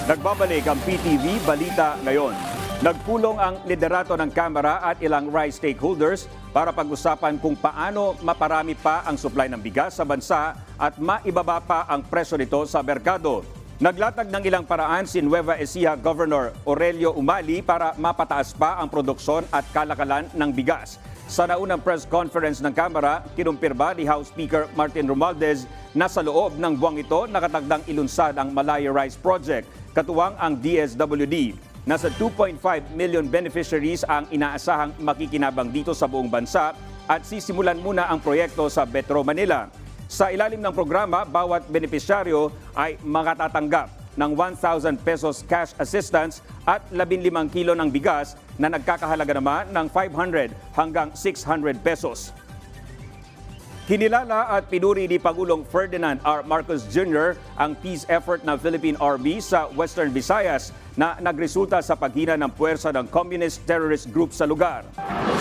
Nagbabalik ang PTV Balita Ngayon. Nagpulong ang liderato ng Kamara at ilang rice stakeholders para pag-usapan kung paano maparami pa ang supply ng bigas sa bansa at maibaba pa ang presyo nito sa merkado. Naglatag ng ilang paraan si Nueva Ecija Governor Aurelio Umali para mapataas pa ang produksyon at kalakalan ng bigas. Sa naunang press conference ng Kamara, kinumpirma ni House Speaker Martin Romualdez na sa loob ng buwang ito nakatagdang ilunsad ang Malaya Rice Project, katuwang ang DSWD. Nasa 2.5 million beneficiaries ang inaasahang makikinabang dito sa buong bansa at sisimulan muna ang proyekto sa Metro Manila. Sa ilalim ng programa, bawat benepisyaryo ay makatatanggap ng 1,000 pesos cash assistance at 15 kilo ng bigas na nagkakahalaga naman ng 500 hanggang 600 pesos. Kinilala at pinuri ni Pangulong Ferdinand R. Marcos Jr. ang peace effort ng Philippine Army sa Western Visayas na nagresulta sa paghina ng puwersa ng communist terrorist group sa lugar.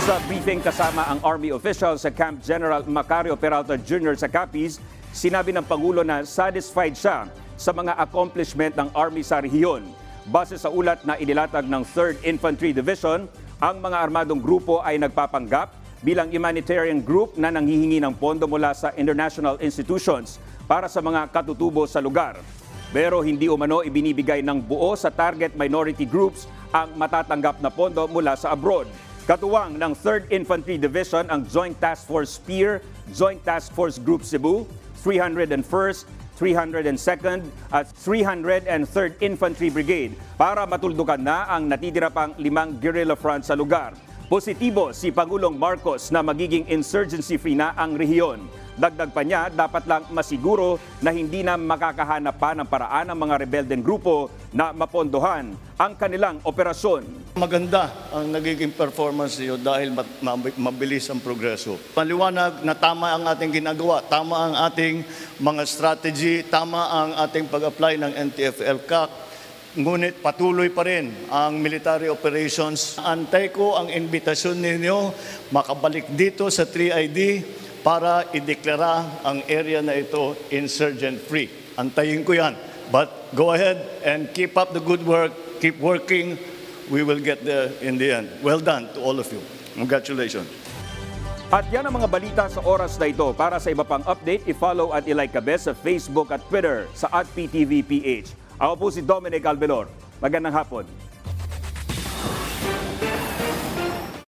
Sa briefing kasama ang Army official sa Camp General Macario Peralta Jr. sa Capiz, sinabi ng Pangulo na satisfied siya sa mga accomplishment ng Army sa rehiyon. Base sa ulat na inilatag ng 3rd Infantry Division, ang mga armadong grupo ay nagpapanggap bilang humanitarian group na nanghihingi ng pondo mula sa international institutions para sa mga katutubo sa lugar. Pero hindi umano ibinibigay ng buo sa target minority groups ang matatanggap na pondo mula sa abroad. Katuwang ng 3rd Infantry Division ang Joint Task Force Spear, Joint Task Force Group Cebu, 301st, 302nd at 303rd Infantry Brigade para matuldukan na ang natitira pang 5 guerrilla front sa lugar. Positibo si Pangulong Marcos na magiging insurgency-free na ang rehiyon. Dagdag pa niya, dapat lang masiguro na hindi na makakahanap pa ng paraan ng mga rebeldeng grupo na mapondohan ang kanilang operasyon. Maganda ang nagiging performance niyo dahil mabilis ang progreso. Paliwanag na tama ang ating ginagawa, tama ang ating mga strategy, tama ang ating pag-apply ng NTF-ELCAC. Ngunit patuloy pa rin ang military operations. Antay ko ang imbitasyon ninyo makabalik dito sa 3ID para ideklara ang area na ito insurgent-free. Antayin ko yan. But go ahead and keep up the good work. Keep working. We will get there in the end. Well done to all of you. Congratulations. At yan ang mga balita sa oras na ito. Para sa iba pang update, i-follow at i-like kabe sa Facebook at Twitter sa @PTVPH. Ako po si Dominic Albelor. Magandang hapon.